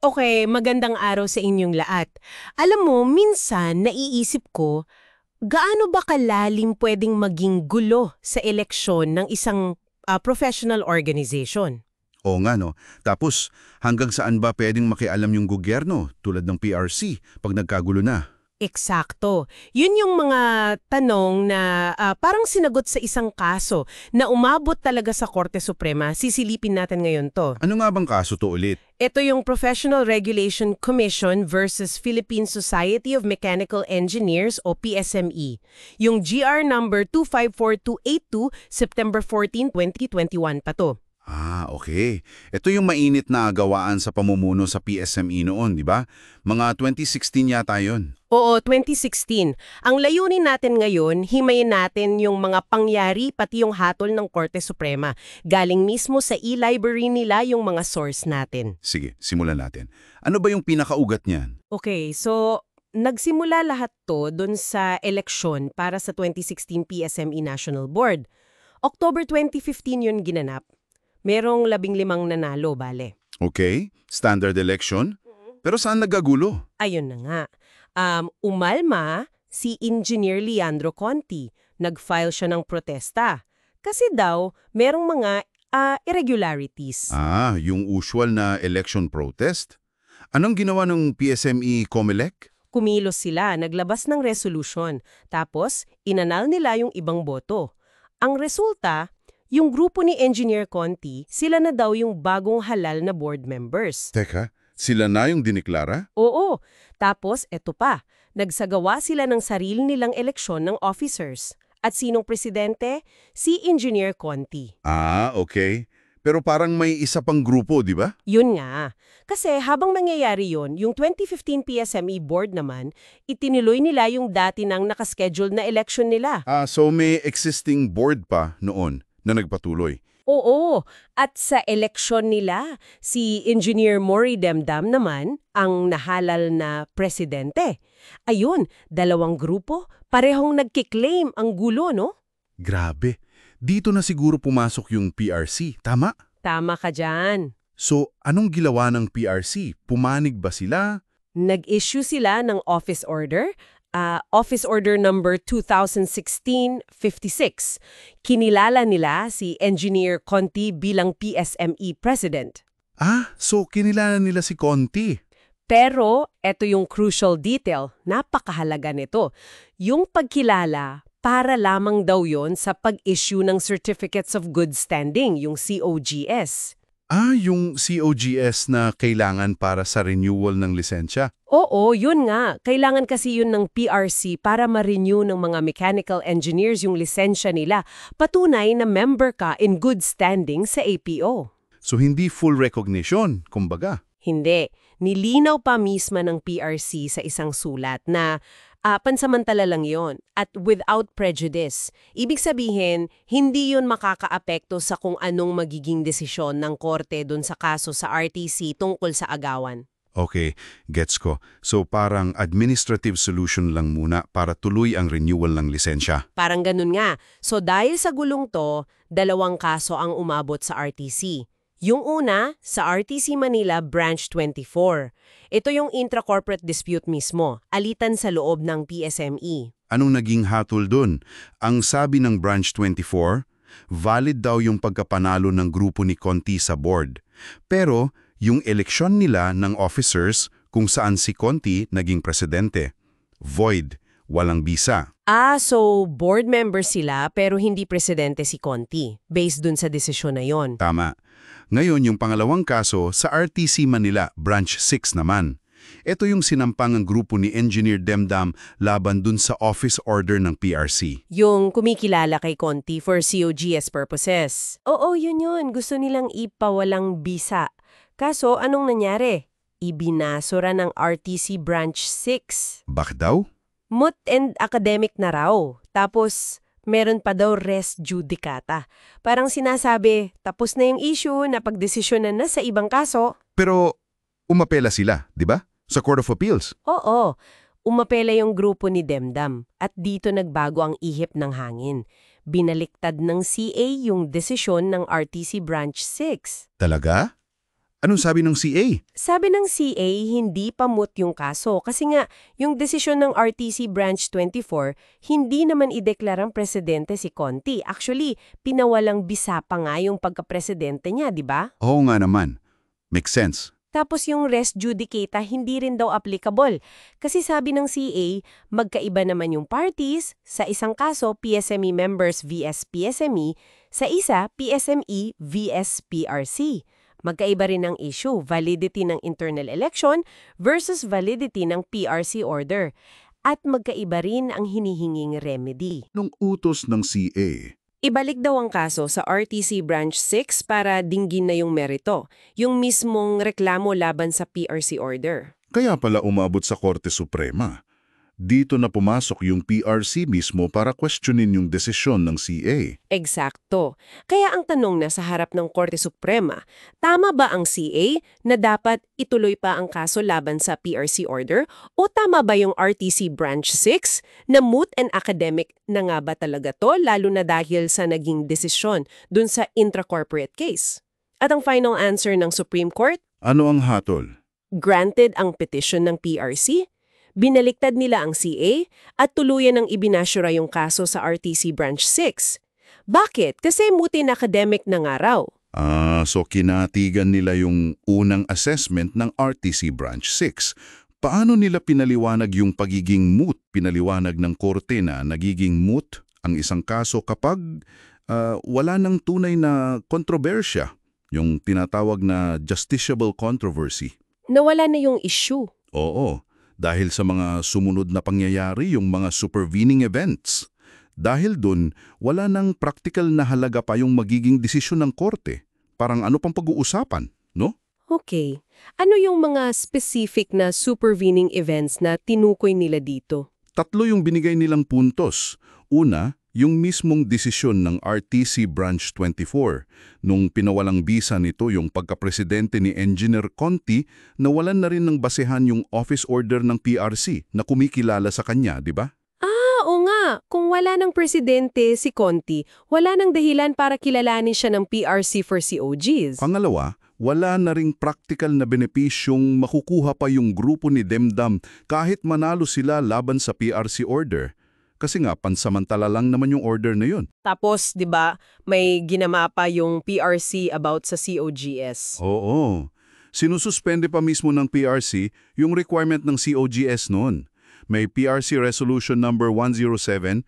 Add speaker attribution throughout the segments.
Speaker 1: Okay, magandang araw sa inyong lahat. Alam mo, minsan naiisip ko, gaano ba kalalim pwedeng maging gulo sa eleksyon ng isang professional organization?
Speaker 2: Oo nga no. Tapos, hanggang saan ba pwedeng makialam yung gobyerno tulad ng PRC pag nagkagulo na?
Speaker 1: Eksakto. Yun yung mga tanong na parang sinagot sa isang kaso na umabot talaga sa Korte Suprema. Sisilipin natin ngayon to.
Speaker 2: Ano nga bang kaso to ulit?
Speaker 1: Ito yung Professional Regulation Commission versus Philippine Society of Mechanical Engineers o PSME. Yung GR number 254282, September 14, 2021 pa to.
Speaker 2: Okay. Ito yung mainit na agawaan sa pamumuno sa PSME noon, di ba? Mga 2016 yata yun.
Speaker 1: Oo, 2016. Ang layunin natin ngayon, himayin natin yung mga pangyari pati yung hatol ng Korte Suprema. Galing mismo sa e-library nila yung mga source natin.
Speaker 2: Sige, simulan natin. Ano ba yung pinakaugat niyan?
Speaker 1: Okay, so nagsimula lahat to dun sa eleksyon para sa 2016 PSME National Board. October 2015 yun ginanap. Merong 15 nanalo, bale.
Speaker 2: Okay, standard election. Pero saan nagagulo?
Speaker 1: Ayun na nga. Umalma si Engineer Leandro Conti. Nag-file siya ng protesta. Kasi daw, merong mga irregularities.
Speaker 2: Yung usual na election protest? Anong ginawa ng PSME COMELEC?
Speaker 1: Kumilos sila, naglabas ng resolution. Tapos, inanal nila yung ibang boto. Ang resulta, yung grupo ni Engineer Conti, sila na daw yung bagong halal na board members.
Speaker 2: Teka, sila na yung diniklara?
Speaker 1: Oo. Tapos, eto pa. Nagsagawa sila ng sarili nilang eleksyon ng officers. At sinong presidente? Si Engineer Conti.
Speaker 2: Okay. Pero parang may isa pang grupo, di ba?
Speaker 1: Yun nga. Kasi habang nangyayari yun, yung 2015 PSME board naman, itinuloy nila yung dati nang nakaschedule na election nila.
Speaker 2: So may existing board pa noon na nagpatuloy.
Speaker 1: Oo. At sa eleksyon nila, si Engineer Mori Demdam naman ang nahalal na presidente. Ayun, dalawang grupo, parehong nagkiklaim ang gulo, no?
Speaker 2: Grabe. Dito na siguro pumasok yung PRC, tama?
Speaker 1: Tama ka dyan.
Speaker 2: So, anong ginawa ng PRC? Pumanig ba sila?
Speaker 1: Nag-issue sila ng office order, Office Order number 2016-56. Kinilala nila si Engineer Conti bilang PSME President.
Speaker 2: So kinilala nila si Conti.
Speaker 1: Pero, eto yung crucial detail, napakahalaga nito. Yung pagkilala, para lamang daw yon sa pag-issue ng Certificates of Good Standing, yung COGS.
Speaker 2: Yung COGS na kailangan para sa renewal ng lisensya.
Speaker 1: Oo, yun nga. Kailangan kasi yun ng PRC para ma-renew ng mga mechanical engineers yung lisensya nila. Patunay na member ka in good standing sa APO.
Speaker 2: So hindi full recognition, kumbaga.
Speaker 1: Hindi. Nilinaw pa mismo ng PRC sa isang sulat na pansamantala lang yon at without prejudice. Ibig sabihin, hindi yun makakaapekto sa kung anong magiging desisyon ng korte dun sa kaso sa RTC tungkol sa agawan.
Speaker 2: Okay, gets ko. So parang administrative solution lang muna para tuloy ang renewal ng lisensya.
Speaker 1: Parang ganun nga. So dahil sa gulong to, dalawang kaso ang umabot sa RTC. Yung una, sa RTC Manila Branch 24. Ito yung intra-corporate dispute mismo, alitan sa loob ng PSME.
Speaker 2: Anong naging hatol dun? Ang sabi ng Branch 24, valid daw yung pagkapanalo ng grupo ni Conti sa board. Pero yung eleksyon nila ng officers kung saan si Conti naging presidente, void, walang bisa.
Speaker 1: So board member sila pero hindi presidente si Conti, based dun sa desisyon na yon.
Speaker 2: Tama. Ngayon yung pangalawang kaso sa RTC Manila Branch 6 naman. Ito yung sinampang ang grupo ni Engineer Demdam laban dun sa office order ng PRC.
Speaker 1: Yung kumikilala kay Conti for COGS purposes. Oo, yun. Gusto nilang ipawalang bisa. Kaso anong nangyari? Ibinasura ng RTC Branch 6.
Speaker 2: Bakit daw?
Speaker 1: Moot and academic na raw. Tapos, meron pa daw res judicata. Parang sinasabi, tapos na yung issue na pagdesisyonan na sa ibang kaso.
Speaker 2: Pero umapela sila, di ba? Sa Court of Appeals.
Speaker 1: Oo, umapela yung grupo ni Demdam at dito nagbago ang ihip ng hangin. Binaliktad ng CA yung desisyon ng RTC Branch 6.
Speaker 2: Talaga? Anong sabi ng CA?
Speaker 1: Sabi ng CA, hindi pa moot yung kaso kasi nga yung desisyon ng RTC Branch 24, hindi naman ideklarang presidente si Conti. Actually, pinawalang bisa pa nga yung pagka-presidente niya, di ba?
Speaker 2: Oo nga naman. Makes sense.
Speaker 1: Tapos yung res judicata hindi rin daw applicable. Kasi sabi ng CA, magkaiba naman yung parties, sa isang kaso PSME members vs PSME, sa isa PSME vs PRC. Magkaiba rin ang issue, validity ng internal election versus validity ng PRC order. At magkaiba rin ang hinihinging remedy.
Speaker 2: Nung utos ng CA,
Speaker 1: Ibalik daw ang kaso sa RTC Branch 6 para dinggin na yung merito, yung mismong reklamo laban sa PRC order.
Speaker 2: kaya pala umabot sa Korte Suprema. Dito na pumasok yung PRC mismo para questionin yung desisyon ng CA.
Speaker 1: Eksakto. Kaya ang tanong na sa harap ng Korte Suprema, tama ba ang CA na dapat ituloy pa ang kaso laban sa PRC order o tama ba yung RTC Branch 6 na moot and academic na nga ba talaga to lalo na dahil sa naging desisyon dun sa intra-corporate case? At ang final answer ng Supreme Court,
Speaker 2: Ano ang hatol?
Speaker 1: granted ang petition ng PRC, binaliktad nila ang CA at tuluyan ng ibinasyura yung kaso sa RTC Branch 6. Bakit? Kasi mutin academic na nga raw.
Speaker 2: So kinatigan nila yung unang assessment ng RTC Branch 6. Paano nila pinaliwanag yung pagiging moot? Pinaliwanag ng korte na nagiging moot ang isang kaso kapag wala ng tunay na kontrobersya, yung tinatawag na justiciable controversy.
Speaker 1: Nawala na yung issue.
Speaker 2: Oo, dahil sa mga sumunod na pangyayari, yung mga supervening events. Dahil dun, wala nang practical na halaga pa yung magiging desisyon ng korte. Parang ano pang pag-uusapan, no?
Speaker 1: Okay. Ano yung mga specific na supervening events na tinukoy nila dito?
Speaker 2: 3 yung binigay nilang puntos. Una, yung mismong desisyon ng RTC Branch 24 nung pinawalang bisa nito yung pagkapresidente ni Engineer Conti na walan na rin ng basehan yung office order ng PRC na kumikilala sa kanya, di ba?
Speaker 1: Oo nga. Kung wala ng presidente si Conti, wala nang dahilan para kilalanin siya ng PRC for COGs.
Speaker 2: Pangalawa, wala na ring practical na benepisyong makukuha pa yung grupo ni Demdam kahit manalo sila laban sa PRC order. Kasi nga, pansamantala lang naman yung order na yun.
Speaker 1: Tapos, 'di ba, may ginama pa yung PRC about sa COGS.
Speaker 2: Oo. Sinususpende pa mismo ng PRC yung requirement ng COGS noon. May PRC Resolution number 107/2016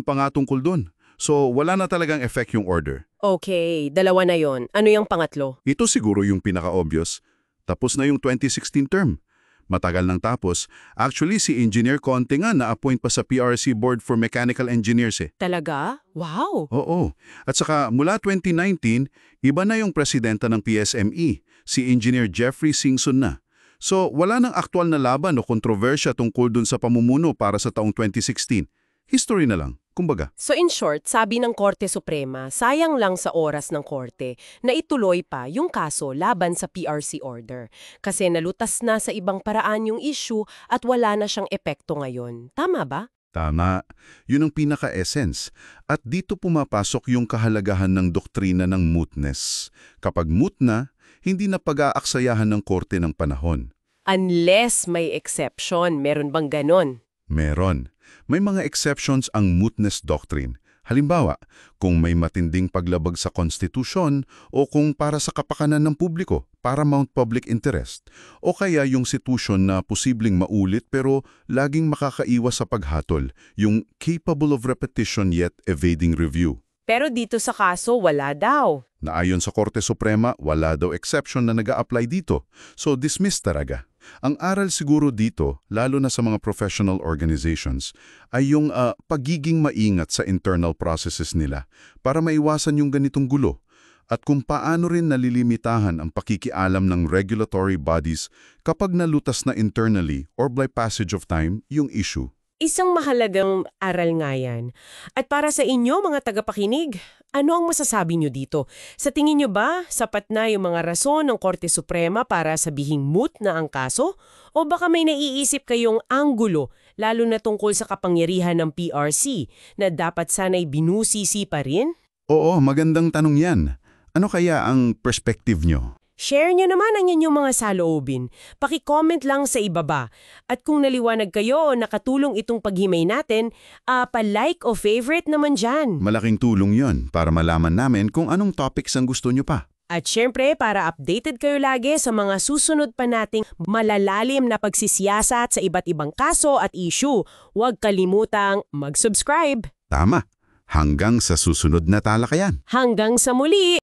Speaker 2: pa nga tungkol doon. So, wala na talagang effect yung order.
Speaker 1: Okay, dalawa na 'yon. Ano yung pangatlo?
Speaker 2: Ito siguro yung pinaka-obvious. Tapos na yung 2016 term. Matagal nang tapos. Actually, si Engineer Conte nga na-appoint pa sa PRC Board for Mechanical Engineers eh.
Speaker 1: Talaga? Wow!
Speaker 2: Oo. At saka mula 2019, iba na yung presidenta ng PSME, si Engineer Jeffrey Singson na. So, wala nang aktual na laban o kontrobersya tungkol dun sa pamumuno para sa taong 2016. History na lang, kumbaga.
Speaker 1: So in short, sabi ng Korte Suprema, sayang lang sa oras ng Korte na ituloy pa yung kaso laban sa PRC order. Kasi nalutas na sa ibang paraan yung issue at wala na siyang epekto ngayon. Tama ba?
Speaker 2: Tama. Yun ang pinaka-essence. At dito pumapasok yung kahalagahan ng doktrina ng mootness. Kapag moot na, hindi na pag-aaksayahan ng korte ng panahon.
Speaker 1: Unless may exception, meron bang ganon?
Speaker 2: Meron. May mga exceptions ang mootness doctrine. Halimbawa, kung may matinding paglabag sa konstitusyon o kung para sa kapakanan ng publiko, paramount public interest, o kaya yung sitwasyon na posibleng maulit pero laging makakaiwas sa paghatol, yung capable of repetition yet evading review.
Speaker 1: Pero dito sa kaso, wala daw.
Speaker 2: Naayon sa Korte Suprema, wala daw exception na nag-a-apply dito. So dismiss talaga. Ang aral siguro dito, lalo na sa mga professional organizations, ay yung pagiging maingat sa internal processes nila para maiwasan yung ganitong gulo at kung paano rin nalilimitahan ang pakikialam ng regulatory bodies kapag nalutas na internally or by passage of time yung issue.
Speaker 1: Isang mahalagang aral nga yan. At para sa inyo, mga tagapakinig, ano ang masasabi nyo dito? Sa tingin nyo ba, sapat na yung mga rason ng Korte Suprema para sabihing moot na ang kaso? O baka may naiisip kayong anggulo, lalo na tungkol sa kapangyarihan ng PRC, na dapat sana'y binusisi pa rin?
Speaker 2: Oo, magandang tanong yan. Ano kaya ang perspective nyo?
Speaker 1: Share nyo naman ang inyong mga saloobin. Paki-comment lang sa ibaba. At kung naliwanag kayo o nakatulong itong paghimay natin, pa-like o favorite naman dyan.
Speaker 2: Malaking tulong yon para malaman namin kung anong topics ang gusto nyo pa.
Speaker 1: At syempre, para updated kayo lagi sa mga susunod pa nating malalalim na pagsisiyasat sa iba't ibang kaso at issue, huwag kalimutang mag-subscribe.
Speaker 2: Tama. Hanggang sa susunod na talakayan.
Speaker 1: Hanggang sa muli!